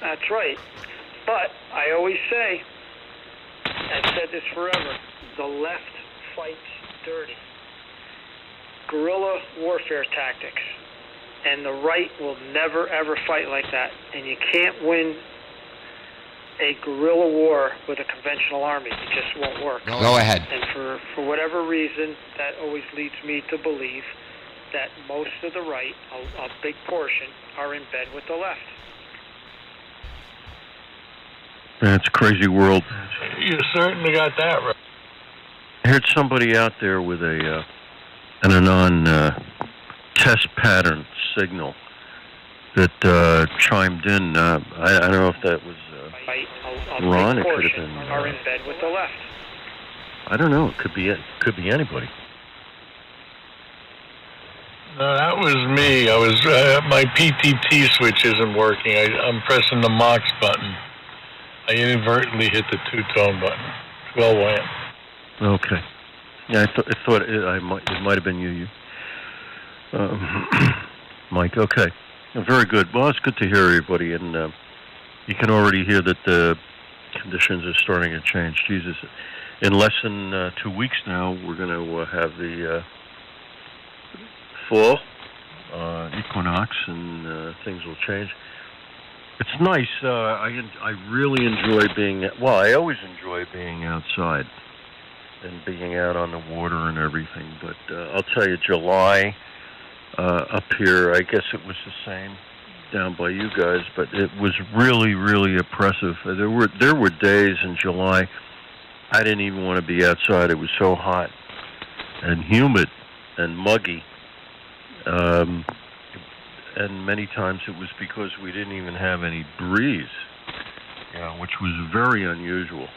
That's right. But I always say, I've said this forever, the left fights dirty. Guerrilla warfare tactics. And the right will never, ever fight like that. And you can't win a guerrilla war with a conventional army. It just won't work. Go ahead. And for whatever reason, that always leads me to believe that most of the right, a big portion, are in bed with the left. That's a crazy world. You certainly got that right. I heard somebody out there with an anon test pattern signal that chimed in. I don't know if that was Ron. It could have been. Are in bed with the left. I don't know. It could be anybody. No, that was me. I was my PTT switch isn't working. I'm pressing the MOX button. I inadvertently hit the two-tone button. 12 WAM. Okay. Yeah, I thought it might have been you. Mike. Okay. Very good. Well, it's good to hear everybody, and you can already hear that the conditions are starting to change. Jesus, in less than 2 weeks now, we're going to have the fall equinox, and things will change. It's nice. I really enjoy I always enjoy being outside and being out on the water and everything. But I'll tell you, July up here, I guess it was the same down by you guys, but it was really, really oppressive. There were days in July I didn't even want to be outside. It was so hot and humid and muggy. And many times it was because we didn't even have any breeze, which was very unusual.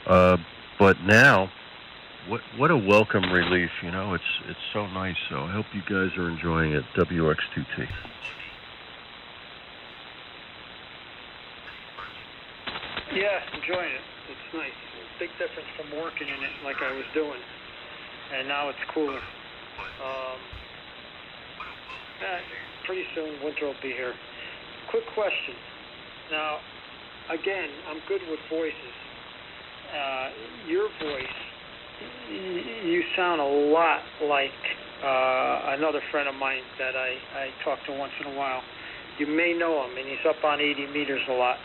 But now, what a welcome relief, it's so nice. So I hope you guys are enjoying it. WX2T. Yeah, enjoying it. It's nice. Big difference from working in it like I was doing. And now it's cooler. Pretty soon winter will be here. Quick question. Now, again, I'm good with voices. Your voice, you sound a lot like another friend of mine that I talk to once in a while. You may know him, and he's up on 80 meters a lot.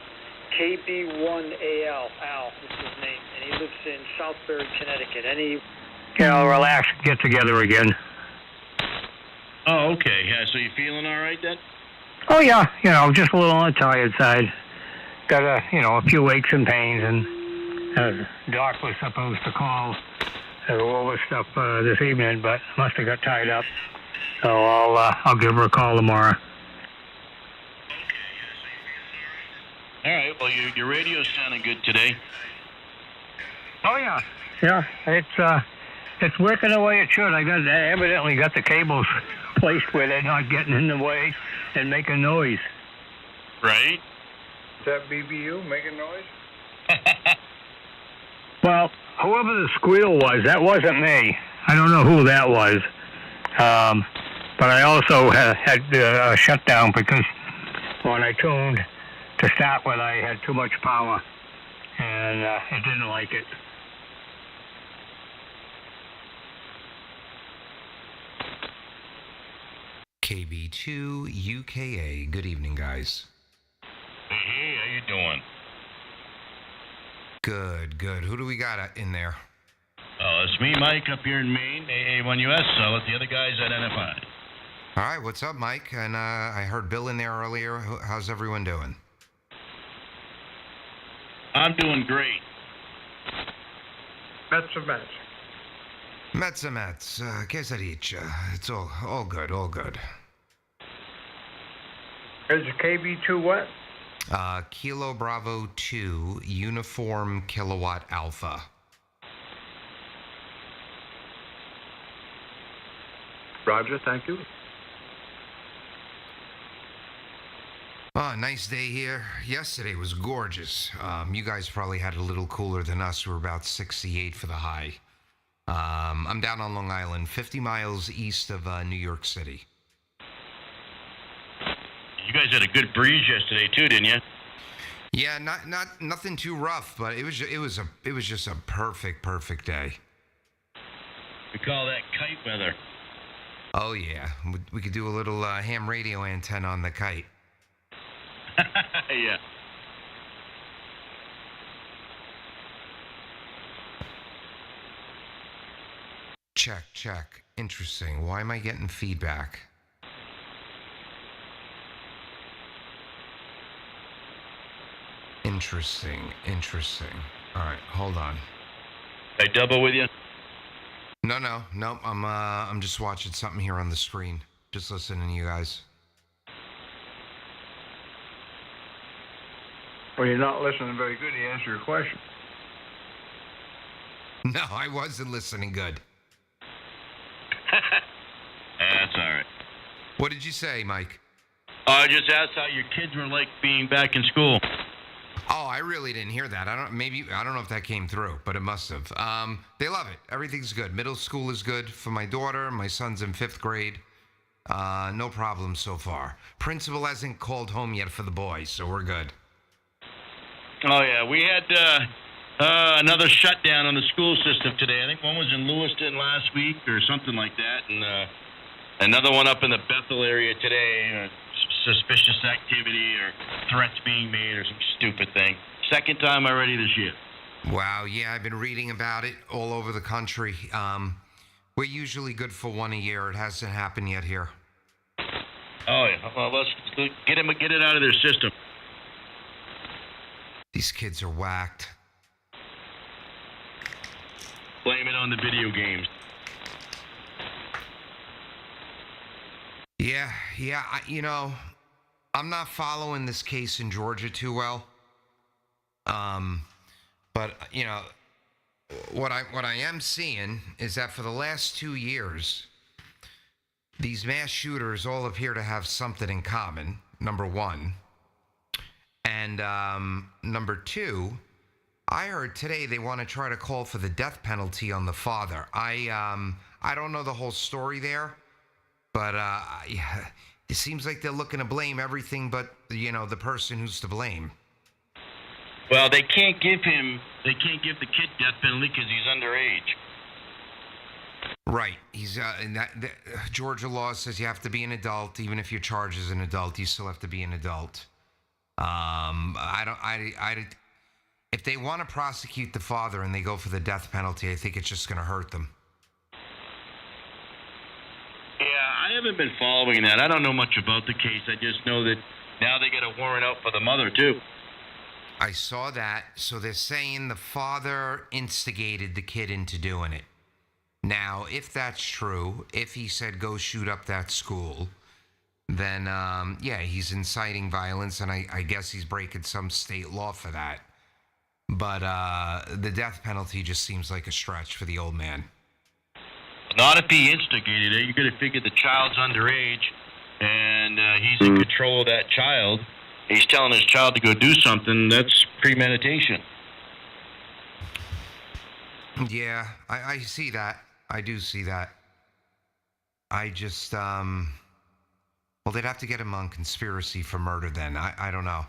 KB1AL, Al is his name, and he lives in Southbury, Connecticut. Relax, get together again. Oh, okay. Yeah, so you feeling all right then? Oh, yeah. Just a little on the tired side. Got a few aches and pains, and Doc was supposed to call to go over stuff this evening, but must have got tied up. So I'll give her a call tomorrow. All right. Well, your radio's sounding good today. Oh, yeah. Yeah, it's working the way it should. I evidently got the cables placed where they're not getting in the way and making noise. Right. Is that BBU making noise? Well, whoever the squeal was, that wasn't me. I don't know who that was. But I also had a shutdown because when I tuned to start with, I had too much power, and it didn't like it. KB2 UKA. Good evening, guys. Hey, how you doing? Good. Who do we got in there? Oh, it's me, Mike, up here in Maine, AA1US, solid. The other guys at NFI. All right, what's up, Mike? And I heard Bill in there earlier. How's everyone doing? I'm doing great. Mets are Mets. Mets are Mets. Que se dice? It's all good, all good. Is the KB2 what? Kilo Bravo 2, Uniform Kilowatt Alpha. Roger, thank you. Oh, nice day here. Yesterday was gorgeous. You guys probably had a little cooler than us. We're about 68 for the high. I'm down on Long Island, 50 miles east of New York City. You guys had a good breeze yesterday too, didn't you? Yeah, nothing too rough, but it was just a perfect day. We call that kite weather. Oh yeah, we could do a little ham radio antenna on the kite. Yeah. Check. Interesting. Why am I getting feedback? Interesting. All right, hold on. I double with you. No. I'm just watching something here on the screen. Just listening to you guys. Well, you're not listening very good. He answered your question. No, I wasn't listening good. That's all right. What did you say, Mike? I just asked how your kids were like being back in school. Oh, I really didn't hear that. I don't know if that came through, but it must have. They love it. Everything's good. Middle school is good for my daughter. My son's in 5th grade. No problem so far. Principal hasn't called home yet for the boys, so we're good. Oh yeah, we had another shutdown on the school system today. I think one was in Lewiston last week or something like that, and another one up in the Bethel area today. Suspicious activity or threats being made or some stupid thing. Second time already this year. Wow, yeah, I've been reading about it all over the country. We're usually good for one a year. It hasn't happened yet here. Oh yeah, well let's get it out of their system. These kids are whacked. Blame it on the video games. Yeah, I'm not following this case in Georgia too well. But what I am seeing is that for the last 2 years, these mass shooters all appear to have something in common, number one. And number two, I heard today they want to try to call for the death penalty on the father. I don't know the whole story there, but yeah, it seems like they're looking to blame everything but the person who's to blame. Well, they can't give the kid death penalty because he's underage. Right. He's Georgia law says you have to be an adult, even if you're charged as an adult, you still have to be an adult. If they want to prosecute the father and they go for the death penalty, I think it's just going to hurt them. Yeah, I haven't been following that. I don't know much about the case. I just know that now they get a warrant out for the mother, too. I saw that. So they're saying the father instigated the kid into doing it. Now, if that's true, if he said go shoot up that school, then, yeah, he's inciting violence, and I guess he's breaking some state law for that. But the death penalty just seems like a stretch for the old man. Not if he instigated it. You're going to figure the child's underage, and he's in control of that child. He's telling his child to go do something. That's premeditation. Yeah, I see that. I do see that. I just, well, they'd have to get him on conspiracy for murder then. I don't know.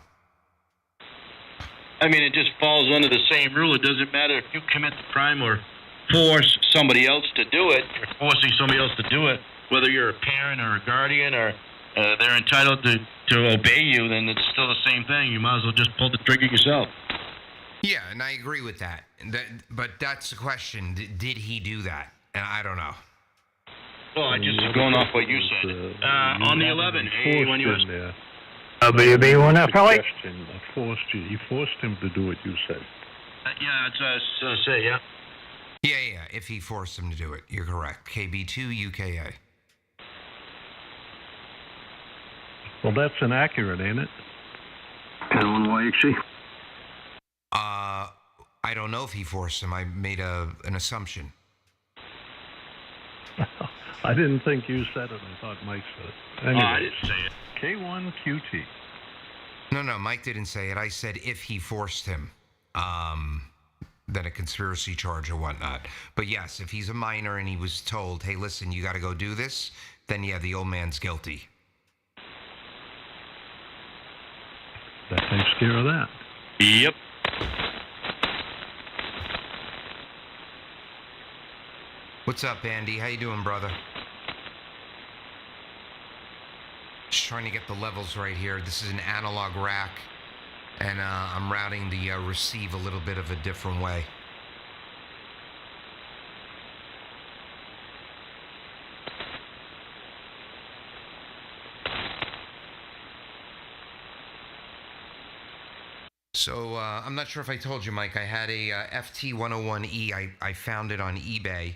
I mean, it just falls under the same rule. It doesn't matter if you commit the crime or force somebody else to do it. You're forcing somebody else to do it, whether you're a parent or a guardian or they're entitled to obey you, then it's still the same thing. You might as well just pull the trigger yourself. Yeah, and I agree with that. But that's the question. Did he do that? And I don't know. Well, I just going off what you said. On the 11, when you was... WB1FLA? He forced him to do what you said. Yeah, that's what I was going to say, yeah. Yeah, if he forced him to do it. You're correct. KB2 UKA. Well, that's inaccurate, ain't it? L1YXC. I don't know if he forced him. I made an assumption. I didn't think you said it. I thought Mike said it. Anyways, I didn't say it. K1QT. No, Mike didn't say it. I said if he forced him, then a conspiracy charge or whatnot. But yes, if he's a minor and he was told, hey, listen, you got to go do this, then yeah, the old man's guilty. That takes care of that. Yep. What's up, Andy? How you doing, brother? Just trying to get the levels right here. This is an analog rack, and I'm routing the receive a little bit of a different way. So I'm not sure if I told you, Mike, I had a FT101E. I found it on eBay,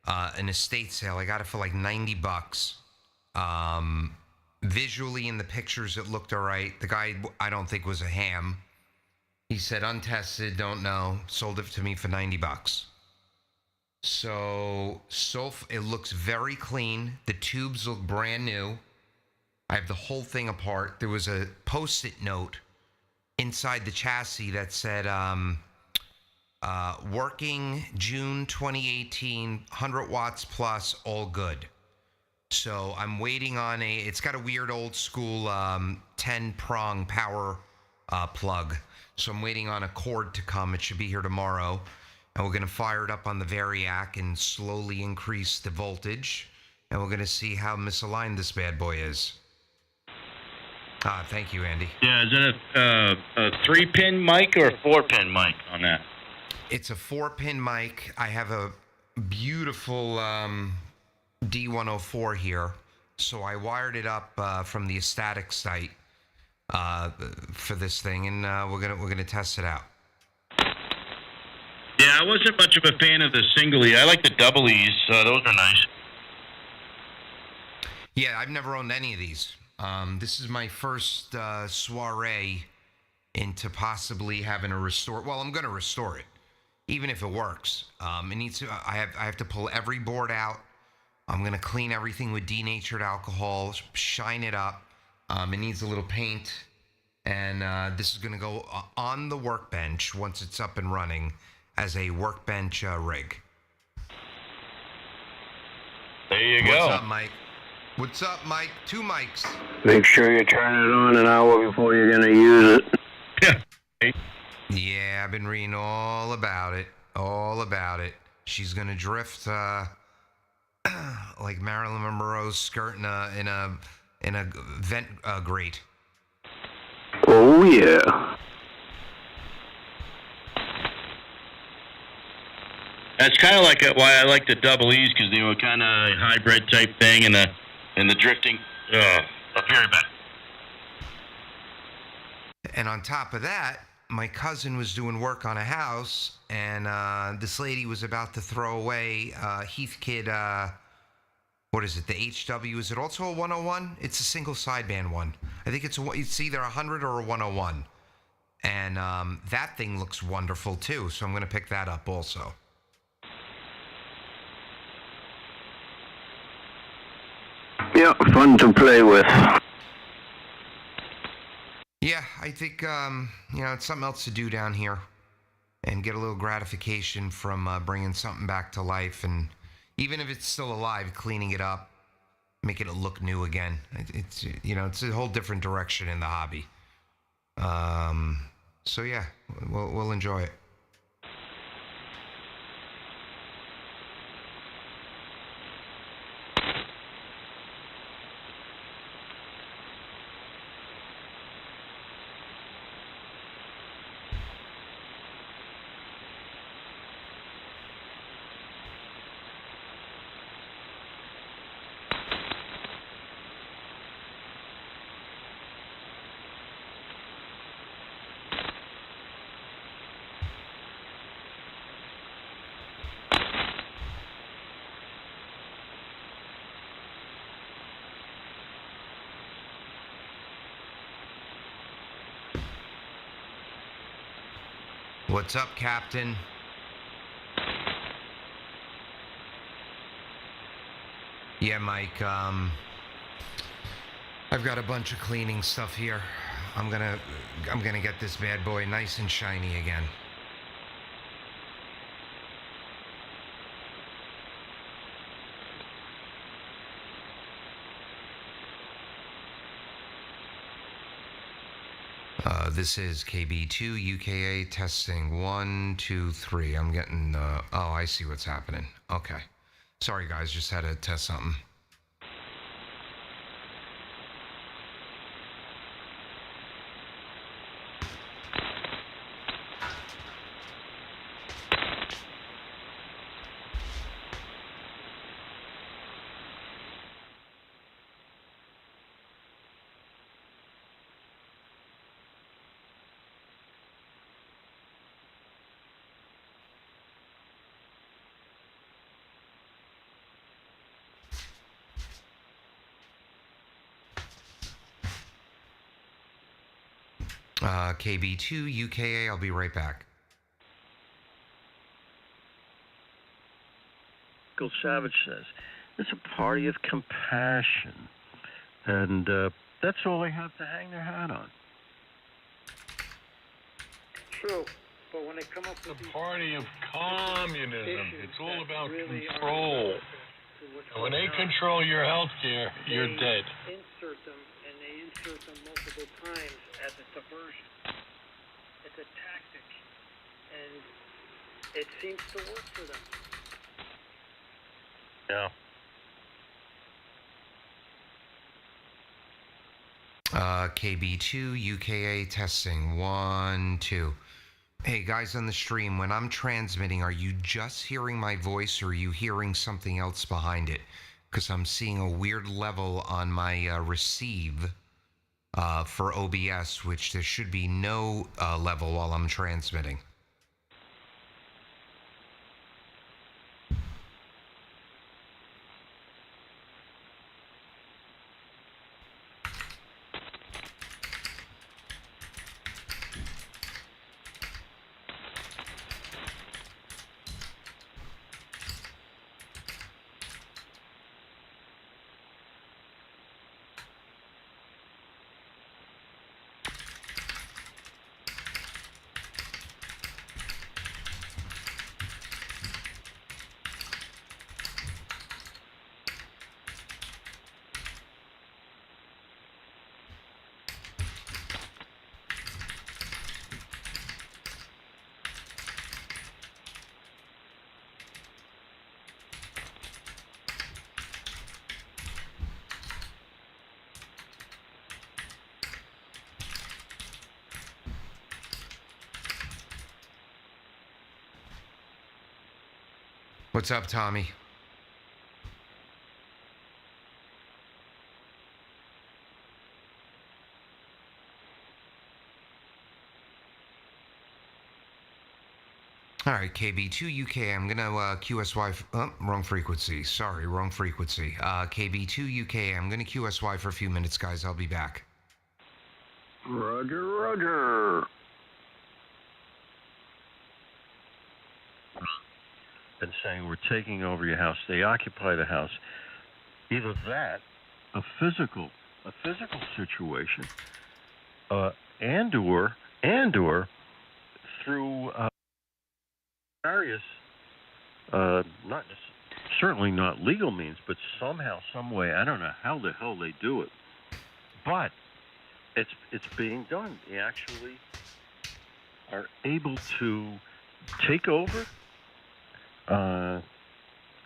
an estate sale. I got it for like $90. Visually in the pictures, it looked all right. The guy, I don't think, was a ham. He said, untested, don't know. Sold it to me for $90. So it looks very clean. The tubes look brand new. I have the whole thing apart. There was a Post-it note inside the chassis that said, working June 2018, 100 watts plus, all good. So I'm waiting on it's got a weird old school 10-prong power plug. So I'm waiting on a cord to come. It should be here tomorrow. And we're going to fire it up on the Variac and slowly increase the voltage. And we're going to see how misaligned this bad boy is. Thank you, Andy. Yeah, is it a 3-pin mic or a 4-pin mic on that? It's a 4-pin mic. I have a beautiful D104 here, so I wired it up from the Ecstatic site for this thing, and we're gonna test it out. Yeah, I wasn't much of a fan of the single E. I like the double E's. Those are nice. Yeah, I've never owned any of these. This is my first soiree into possibly having a restore. Well, I'm going to restore it, even if it works. It needs to. I have to pull every board out. I'm going to clean everything with denatured alcohol, shine it up. It needs a little paint, and this is going to go on the workbench once it's up and running as a workbench rig. There you go. What's up, Mike? What's up, Mike? 2 mics. Make sure you turn it on an hour before you're going to use it. Yeah, I've been reading all about it. All about it. She's gonna drift like Marilyn Monroe's skirt in a vent grate. Oh yeah. That's kind of like why I like the double E's, because they were kind of hybrid type thing, and the drifting. I'll be right back. And on top of that, my cousin was doing work on a house, and this lady was about to throw away Heathkit. What is it? The HW? Is it also a 101? It's a single sideband one. I think it's either a 100 or a 101. And that thing looks wonderful too. So I'm going to pick that up also. Yeah, fun to play with. Yeah, I think, it's something else to do down here and get a little gratification from bringing something back to life. And even if it's still alive, cleaning it up, making it look new again. It's a whole different direction in the hobby. So yeah, we'll enjoy it. What's up, Captain? Yeah, Mike, I've got a bunch of cleaning stuff here. I'm gonna get this bad boy nice and shiny again. This is KB2 UKA testing 1, 2, 3. I'm getting. Oh, I see what's happening. Okay. Sorry, guys. Just had to test something. KB2 UKA. I'll be right back. Michael Savage says it's a party of compassion, and that's all they have to hang their hat on. True, but when they come up It's with a these party of communism. issues It's all that about really are control. relevant to what's And when they going on, control your health care, you're they dead. insert them, and they insert them multiple times as a diversion. It's a tactic, and it seems to work for them. Yeah. KB2 UKA testing 1, 2. Hey guys on the stream, when I'm transmitting, are you just hearing my voice or are you hearing something else behind it? Because I'm seeing a weird level on my receive for OBS, which there should be no level while I'm transmitting. What's up, Tommy? All right, KB2 UK. I'm gonna QSY. Wrong frequency. Sorry, wrong frequency. KB2 UK. I'm gonna QSY for a few minutes, guys. I'll be back. Roger, Roger. And saying we're taking over your house. They occupy the house. Either that, a physical situation, and or through various, certainly not legal means, but somehow, some way. I don't know how the hell they do it, but it's being done. They actually are able to take over.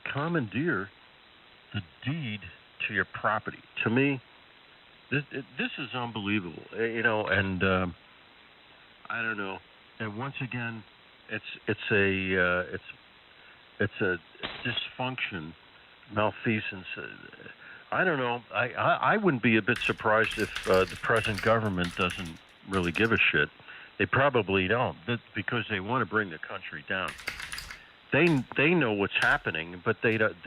Commandeer the deed to your property. To me, this is unbelievable. And I don't know. And once again, it's a dysfunction, malfeasance. I don't know. I wouldn't be a bit surprised if the present government doesn't really give a shit. They probably don't, because they want to bring the country down. They know what's happening, but they don't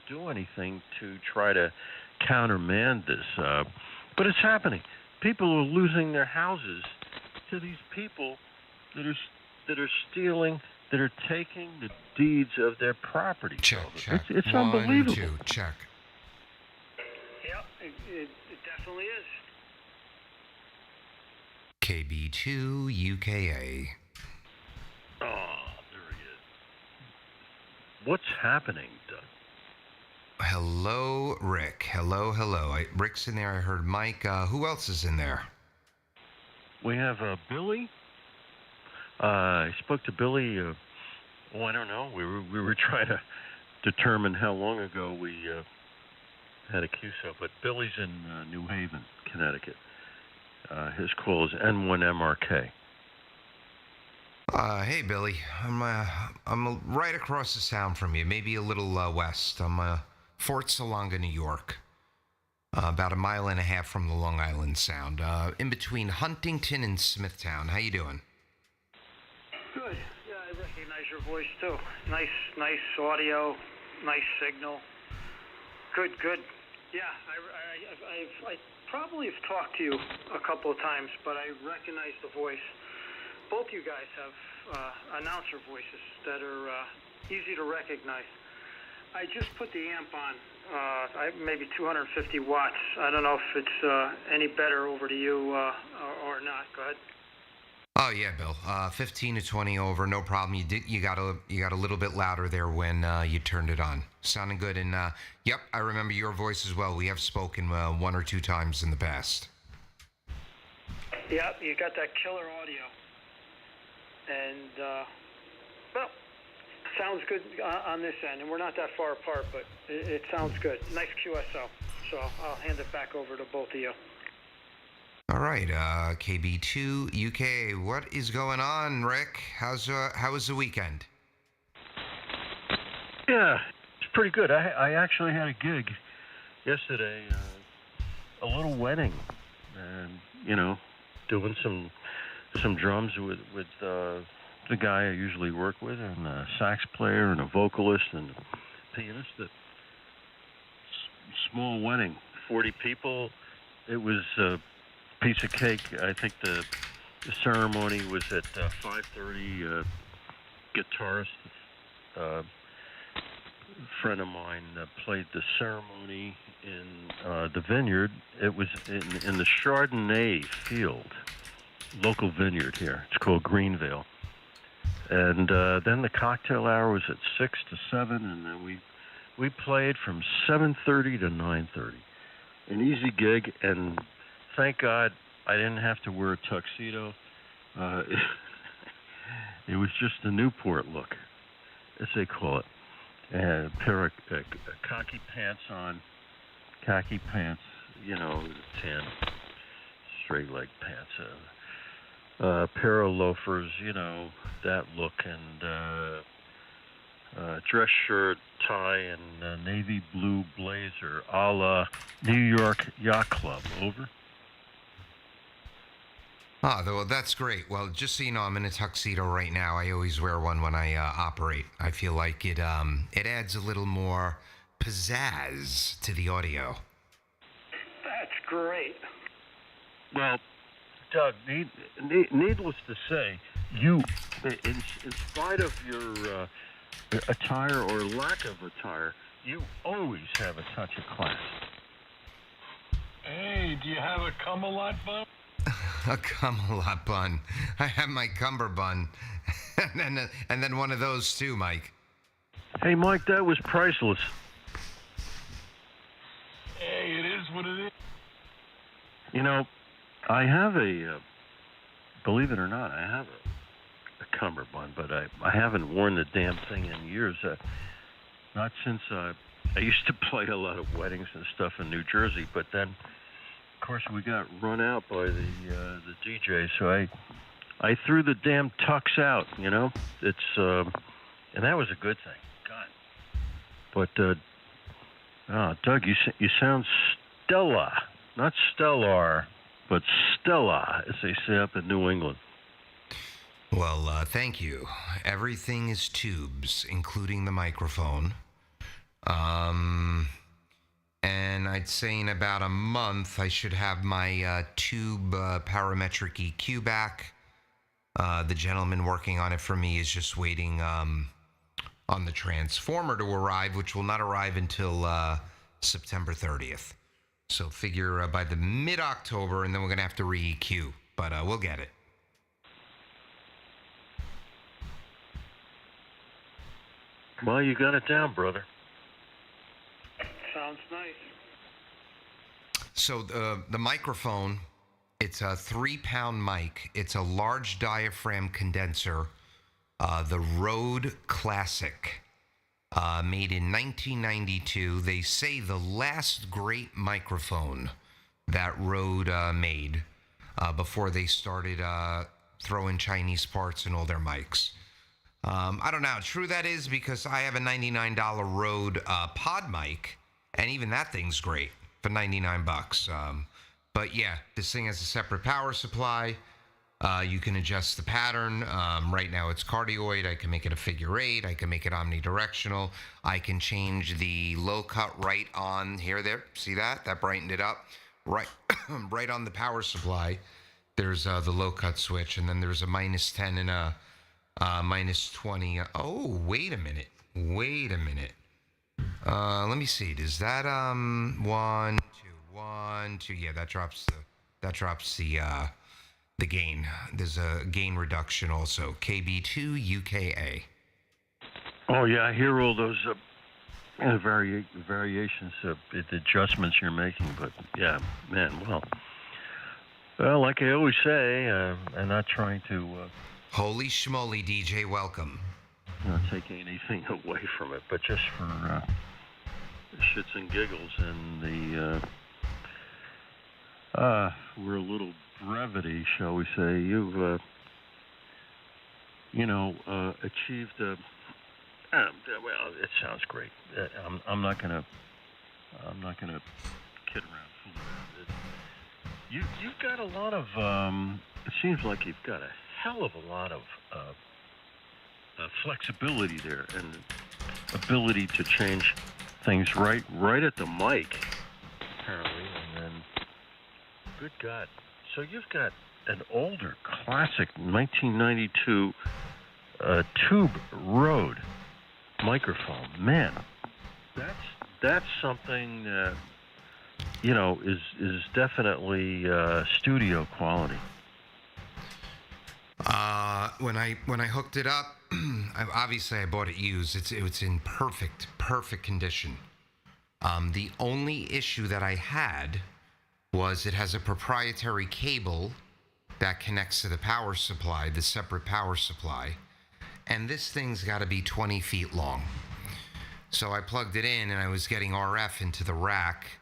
do anything to try to countermand this. But it's happening. People are losing their houses to these people that are stealing, that are taking the deeds of their property. Check. It's 1, unbelievable. 2, check. Yep, it definitely is. KB2 UKA. Oh, there he is. What's happening, Doug? Hello, Rick. Hello. Rick's in there. I heard Mike. Who else is in there? We have Billy. I spoke to Billy. I don't know. We were trying to determine how long ago we had a QSO, but Billy's in New Haven, Connecticut. His call is N1MRK. Hey, Billy. I'm right across the sound from you, maybe a little west. I'm Fort Salonga, New York, about 1.5 miles from the Long Island Sound, in between Huntington and Smithtown. How you doing? Good. Yeah, I recognize your voice too. Nice audio, nice signal. Good. Yeah, I probably have talked to you a couple of times, but I recognize the voice. Both you guys have announcer voices that are easy to recognize. I just put the amp on, maybe 250 watts. I don't know if it's any better over to you or not. Go ahead. Oh yeah, Bill. 15 to 20 over, no problem. You got a little bit louder there when you turned it on. Sounding good, and yep, I remember your voice as well. We have spoken 1 or 2 times in the past. Yep, you got that killer audio, and well, sounds good on this end, and we're not that far apart, but it sounds good. Nice QSO. So I'll hand it back over to both of you. All right, KB2 UK. What is going on, Rick? How was the weekend? Yeah, it's pretty good. I actually had a gig yesterday, a little wedding, and doing some drums with the guy I usually work with, and a sax player, and a vocalist, and a pianist. Small wedding, 40 people. It was piece of cake. I think the ceremony was at 5:30. Guitarist, friend of mine, played the ceremony in the vineyard. It was in the Chardonnay field, local vineyard here. It's called Greenvale. And then the cocktail hour was at 6 to 7, and then we played from 7:30 to 9:30. An easy gig, and thank God I didn't have to wear a tuxedo. It was just a Newport look, as they call it. And a pair of khaki pants on, tan, straight leg pants. A pair of loafers, that look, and dress shirt, tie, and navy blue blazer, a la New York Yacht Club. Over. Well, that's great. Well, just so you know, I'm in a tuxedo right now. I always wear one when I operate. I feel like it adds a little more pizzazz to the audio. That's great. Well, Doug, needless to say, you, in spite of your attire or lack of attire, you always have a touch of class. Hey, do you have a Camelot bun? A Camelot bun. I have my cummerbund, and then one of those too, Mike. Hey, Mike, that was priceless. Hey, it is what it is. I have believe it or not, I have a cummerbund, but I haven't worn the damn thing in years. Not since I used to play a lot of weddings and stuff in New Jersey, but then, of course, we got run out by the DJ, so I threw the damn tux out. It's and that was a good thing. God. But Doug, you sound stellar, not stellar, but Stella, as they say up in New England. Well, thank you. Everything is tubes, including the microphone. And I'd say in about a month, I should have my tube parametric EQ back. The gentleman working on it for me is just waiting on the transformer to arrive, which will not arrive until September 30th. So figure by the mid-October, and then we're going to have to re-EQ. But we'll get it. Well, you got it down, brother. Sounds nice. So the microphone It's a 3-pound mic. It's a large diaphragm condenser, the Rode Classic, made in 1992. They say the last great microphone that Rode made before they started throwing Chinese parts in all their mics. I don't know how true that is because I have a $99 Rode pod mic, and even that thing's great for $99. But yeah, this thing has a separate power supply. You can adjust the pattern. Right now it's cardioid. I can make it a figure 8. I can make it omnidirectional. I can change the low cut right on here, there. See that? That brightened it up. Right, right on the power supply. There's the low cut switch, and then there's a -10 and a -20. Oh, wait a minute. Let me see. Does that 1, 2? Yeah, that drops the gain. There's a gain reduction also. KB2 UKA. Oh yeah, I hear all those variations of the adjustments you're making. But yeah, man, well, like I always say, I'm not trying to. Holy schmoly, DJ, welcome. Not taking anything away from it, but just for shits and giggles and we're a little brevity, shall we say? You've achieved well, it sounds great. I'm not gonna kid around, fool around. You've got a lot of. It seems like you've got a hell of a lot of flexibility there and ability to change things right at the mic, apparently. And then, good God, so you've got an older classic 1992 tube Rode microphone. Man, that's something that is definitely studio quality. When I hooked it up, obviously I bought it used. It's in perfect condition. The only issue that I had was it has a proprietary cable that connects to the power supply, the separate power supply, and this thing's got to be 20 feet long. So I plugged it in and I was getting RF into the rack,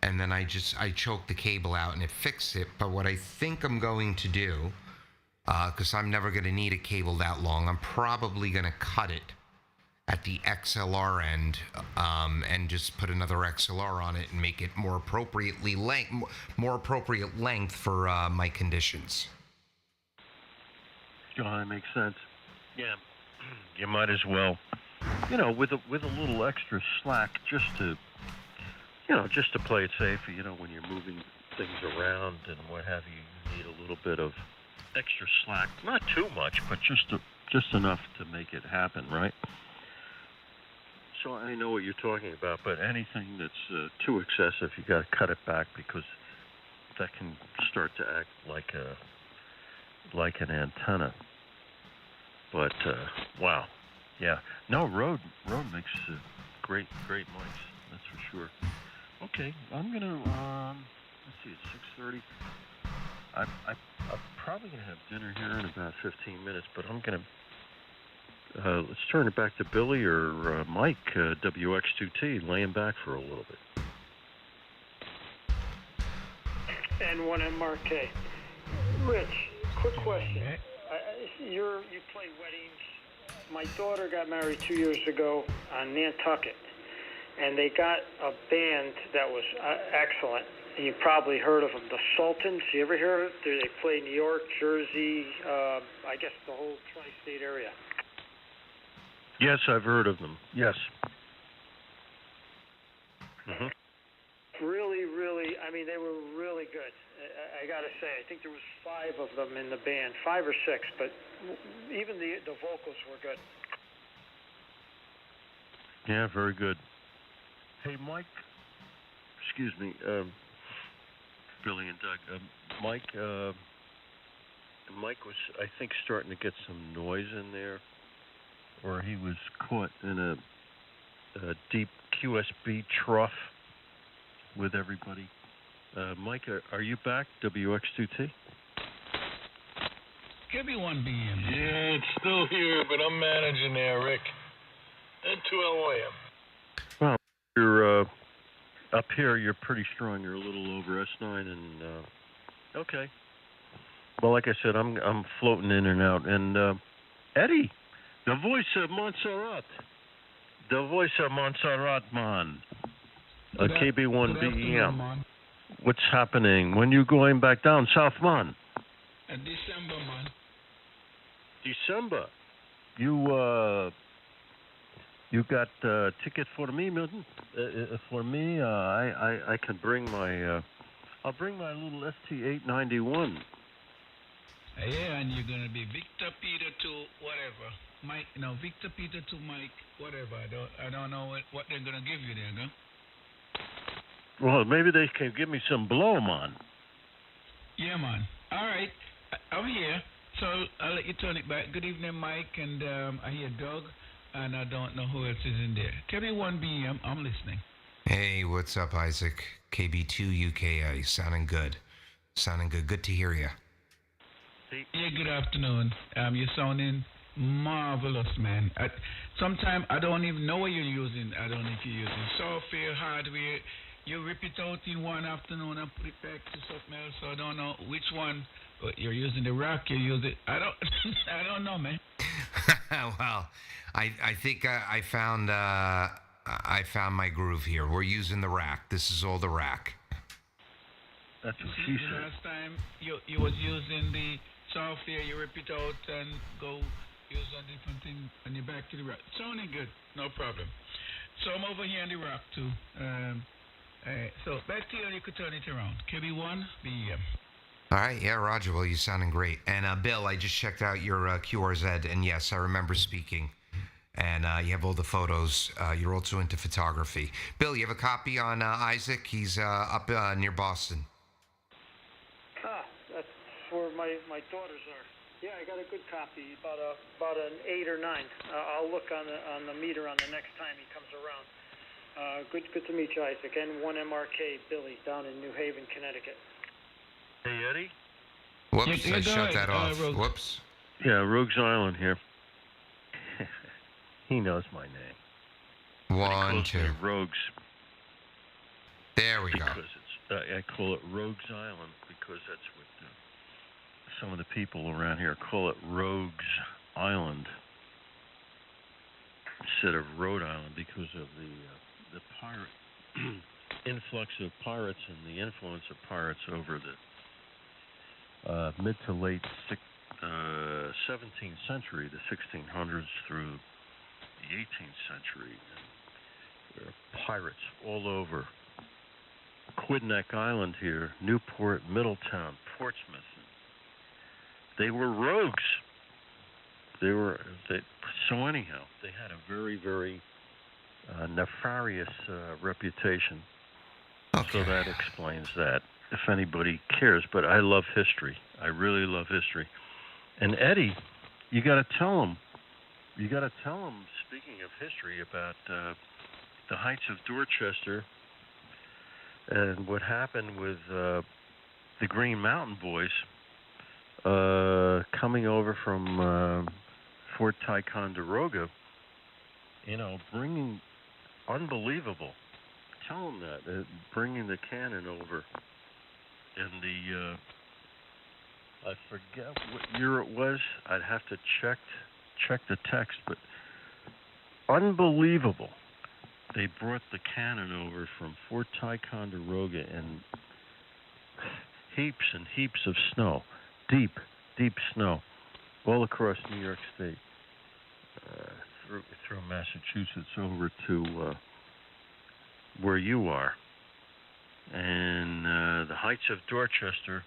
and then I choked the cable out and it fixed it. But what I think I'm going to do, because I'm never going to need a cable that long, I'm probably going to cut it at the XLR end and just put another XLR on it and make it more appropriate length for my conditions. That makes sense. Yeah, you might as well, with a little extra slack, just to play it safe. When you're moving things around and what have you, you need a little bit of extra slack. Not too much, but just enough to make it happen, right? So I know what you're talking about, but anything that's too excessive, you got to cut it back, because that can start to act like an antenna. But wow, yeah. No, Rode makes great mics. That's for sure. Okay, I'm gonna let's see. It's 6:30. I'm probably gonna have dinner here in about 15 minutes, but I'm gonna. Let's turn it back to Billy or Mike, WX2T, laying back for a little bit. And one MRK. Rich, quick question. You play weddings. My daughter got married 2 years ago on Nantucket, and they got a band that was excellent. You probably heard of them, the Sultans. You ever hear of it? They play New York, Jersey, I guess the whole tri-state area. Yes, I've heard of them. Yes. Mm-hmm. Really, I mean, they were really good. I got to say, I think there was 5 of them in the band, 5 or 6, but even the vocals were good. Yeah, very good. Hey, Mike, excuse me, Billy and Doug. Mike was, I think, starting to get some noise in there, or he was caught in a deep QSB trough with everybody. Mike, are you back? WX2T? Give me one BM. Yeah, it's still here, but I'm managing there, Rick. And 2LYM. Well, you're up here. You're pretty strong. You're a little over S9, and okay. Well, like I said, I'm floating in and out. And Eddie, the voice of Montserrat, man. KB1BEM. What's happening? When you going back down south, man? December, man. December. You got ticket for me, Milton? For me, I can bring my. I'll bring my little ST891. Yeah, and you're gonna be Victor Peter to whatever. Mike, no, Victor Peter to Mike, whatever. I don't know what they're gonna give you there, no? Well, maybe they can give me some blow, man. Yeah, man. All right, I'm here, so I'll let you turn it back. Good evening, Mike, and I hear Doug, and I don't know who else is in there. KB1BM, I'm listening. Hey, what's up, Isaac? KB2UKA, sounding good. Sounding good. Good to hear you. Yeah, good afternoon. You're sounding marvelous, man. Sometimes I don't even know what you're using. I don't know if you're using software, hardware. You rip it out in one afternoon and put it back to something else. So I don't know which one. But you're using the rack. You use it. I don't know, man. Well, I think I found my groove here. We're using the rack. This is all the rack. That's what she The said. last time you was using the software, you rip it out and go use a different thing and you're back to the rack. Sounding good, no problem. So I'm over here on the rack too. So back to you could turn it around. KB1 BM. All right, yeah, Roger. Well, you're sounding great. And Bill, I just checked out your QRZ, and yes, I remember speaking. And you have all the photos. You're also into photography. Bill, you have a copy on Isaac? He's up near Boston. That's where my daughters are. Yeah, I got a good copy, about an 8 or 9. I'll look on the meter on the next time he comes around. Good to meet you, Isaac. N1MRK Billy down in New Haven, Connecticut. Hey, Eddie? Whoops, Yeah, I go shut ahead, that off. Rogue. Whoops. Yeah, Rogues Island here. He knows my name. But he 1, calls 2. me Rogues There we go. because it's. I call it Rogues Island because that's what some of the people around here call it. Rogues Island instead of Rhode Island because of the pirate influx of pirates and the influence of pirates over the mid to late 17th century, the 1600s through the 18th century. There are pirates all over Quidneck Island here, Newport, Middletown, Portsmouth. They were rogues. So anyhow, they had a very, very nefarious reputation. Okay. So that explains that, if anybody cares. But I love history. I really love history. And Eddie, you got to tell him. Speaking of history, about the Heights of Dorchester and what happened with the Green Mountain Boys coming over from Fort Ticonderoga. Bringing unbelievable. Tell them that bringing the cannon over in the I forget what year it was. I'd have to check the text, but unbelievable. They brought the cannon over from Fort Ticonderoga in heaps and heaps of snow, deep snow, all across New York State, through Massachusetts over to where you are, and the Heights of Dorchester,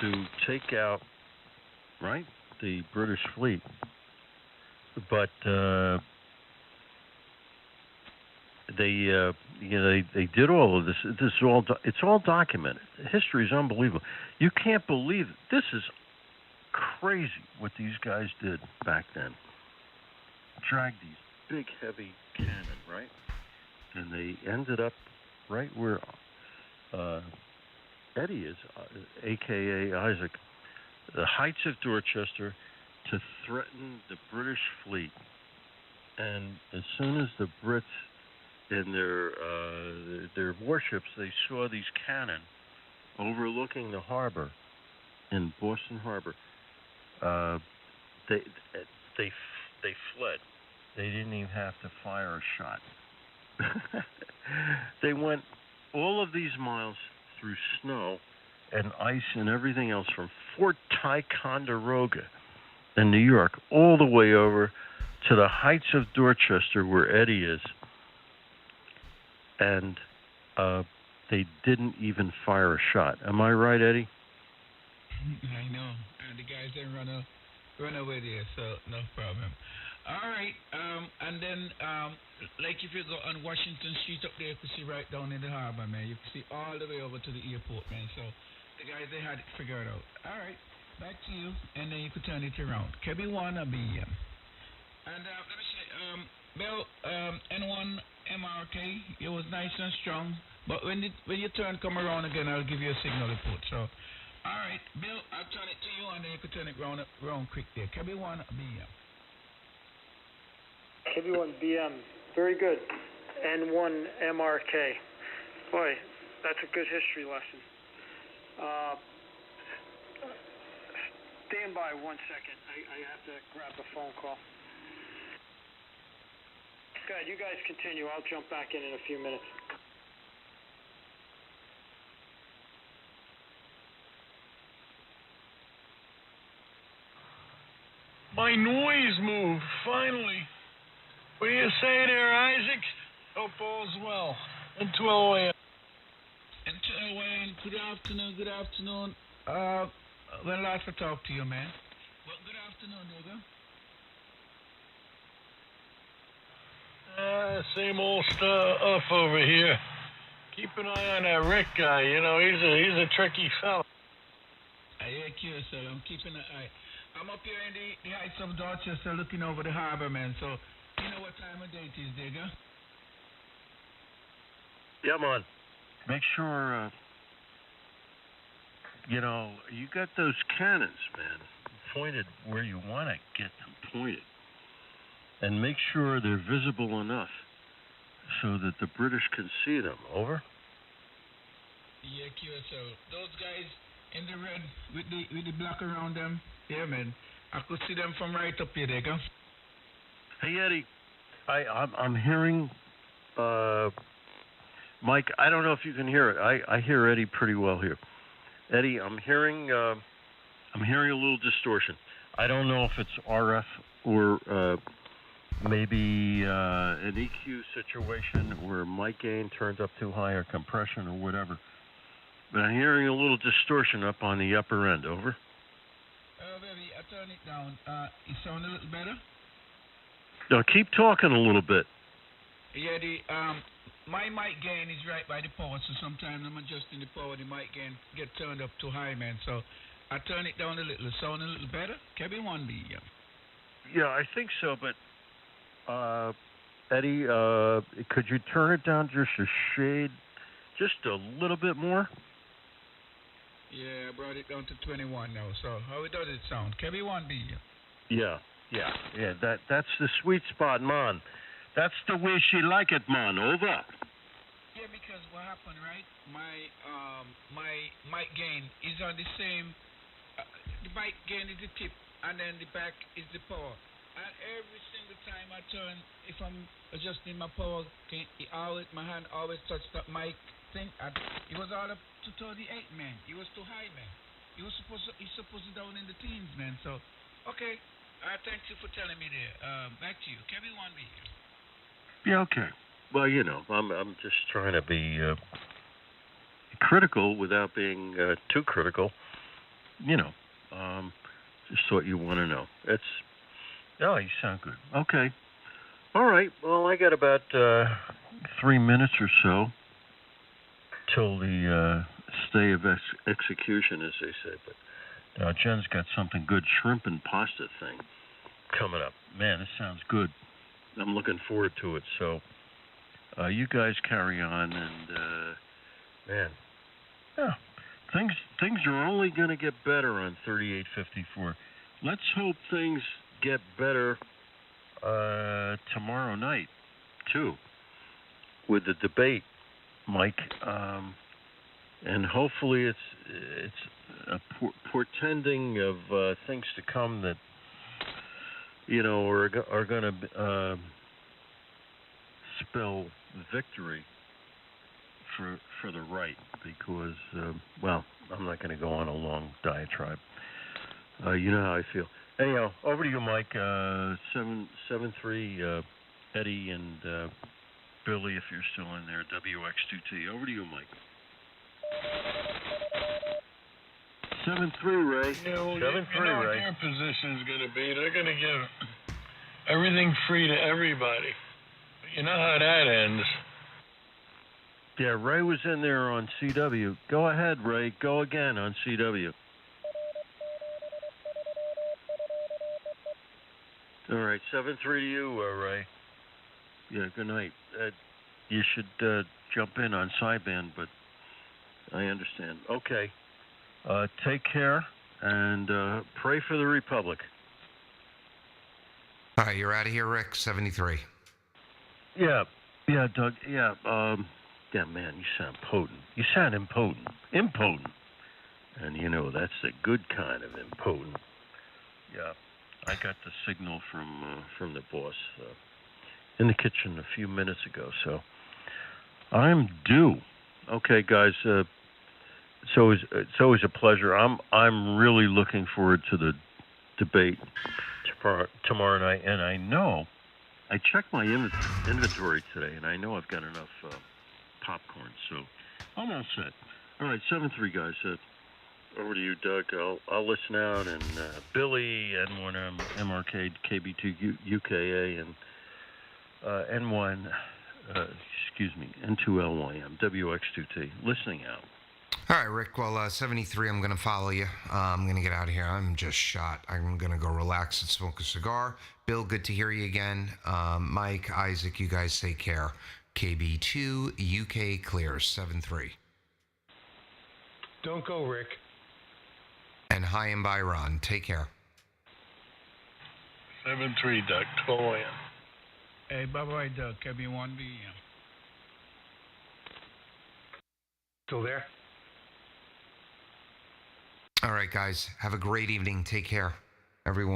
to take out the British fleet. But they did all of this. It's all documented. History is unbelievable. You can't believe it. This is crazy what these guys did back then. Dragged these big, heavy cannon, right? And they ended up right where Eddie is, a.k.a. Isaac, the heights of Dorchester to threaten the British fleet. And as soon as the Brits in their warships, they saw these cannon overlooking the harbor in Boston Harbor, they fled. They didn't even have to fire a shot. They went all of these miles through snow and ice and everything else from Fort Ticonderoga in New York all the way over to the heights of Dorchester where Eddie is. And they didn't even fire a shot. Am I right, Eddie? I know. And the guys didn't run away there, so no problem. All right. And then, like if you go on Washington Street up there, you can see right down in the harbor, man. You can see all the way over to the airport, man. So the guys, they had it figured out. All right. Back to you. And then you could turn it around. KB1 or BM. And let me say, Bill, N1 MRK, it was nice and strong. But when your turn come around again, I'll give you a signal report. So, all right, Bill, I'll turn it to you, and then you can turn it round quick there. KB1 BM. KB1 BM, very good. N1 MRK. Boy, that's a good history lesson. Stand by 1 second. I have to grab the phone call. Good, you guys continue. I'll jump back in a few minutes. My noise moved, finally. What do you say there, Isaac? Hope all's well. N2LOAN. N2LOAN, good afternoon. When last I talked to you, man? Well, good afternoon, nigga. Same old stuff over here. Keep an eye on that Rick guy. You know, he's a tricky fella. I hear you, sir. I'm keeping an eye. I'm up here in the heights of Dorchester looking over the harbor, man. So, you know what time of day it is, digger? Yeah, man. Make sure, you got those cannons, man, pointed where you want to get them pointed. And make sure they're visible enough so that the British can see them. Over? Yeah, QSO. Those guys in the red with the black around them, yeah, man. I could see them from right up here, digger. Hey, Eddie, I'm hearing, Mike, I don't know if you can hear it. I hear Eddie pretty well here. Eddie, I'm hearing a little distortion. I don't know if it's RF or maybe an EQ situation where mic gain turns up too high or compression or whatever. But I'm hearing a little distortion up on the upper end. Over? Baby, I turn it down. It sound a little better? No, keep talking a little bit. Yeah, my mic gain is right by the power, so sometimes I'm adjusting the power, the mic gain get turned up too high, man. So I turn it down a little. Sound a little better? KB1B, yeah. Yeah, I think so, but Eddie, could you turn it down just a shade, just a little bit more? Yeah, I brought it down to 21 now. So how does it sound? KB1B, Yeah. That's the sweet spot, man. That's the way she like it, man. Over. Yeah, because what happened, right? My mic gain is on the same. The mic gain is the tip, and then the back is the power. And every single time I turn, if I'm adjusting my power, my hand always touch that mic thing. It was all up to 38, man. It was too high, man. It's supposed to down in the teens, man. So, okay. Thank you for telling me there. Back to you, KB1B. Yeah, okay. Well, I'm just trying to be critical without being too critical. Just what you want to know. You sound good. Okay. All right. Well, I got about 3 minutes or so till the stay of execution, as they say. But Jen's got something good, shrimp and pasta thing coming up. Man, this sounds good. I'm looking forward to it. So you guys carry on, and man, things are only going to get better on 3854. Let's hope things get better tomorrow night too, with the debate, Mike, and hopefully it's a portending of things to come that are going to spell victory for the right, because I'm not going to go on a long diatribe. You know how I feel. Anyhow, over to you, Mike. 773 Eddie and Billy, if you're still in there. WX2T. Over to you, Mike. 7-3, Ray. Yeah, well, 7-3, you know what Ray. their position is going to be? They're going to give everything free to everybody. You know how that ends. Yeah, Ray was in there on CW. Go ahead, Ray. Go again on CW. All right, 7-3 to you, Ray. Yeah, good night. You should jump in on sideband, but I understand. Okay. Take care and pray for the Republic. All right, you're out of here, Rick. 73. Yeah, Doug. Yeah, man, you sound potent. You sound impotent. Impotent. And that's the good kind of impotent. Yeah, I got the signal from the boss in the kitchen a few minutes ago, so I'm due. Okay, guys. It's always a pleasure. I'm really looking forward to the debate tomorrow night, and I know I checked my inventory today, and I know I've got enough popcorn, so I'm all set. All right, 7-3, guys. Over to you, Doug. I'll listen out, and Billy, N1 MRK, KB2 UKA, and N1, N2LYM, WX2T. Listening out. All right, Rick. Well, 73, I'm going to follow you. I'm going to get out of here. I'm just shot. I'm going to go relax and smoke a cigar. Bill, good to hear you again. Mike, Isaac, you guys take care. KB2, UK clears, 7-3. Don't go, Rick. And hi and bye, Ron. Take care. 7-3, Doug. 12 a.m. Hey, bye-bye, Doug. KB1B. Still there? All right, guys. Have a great evening. Take care, everyone.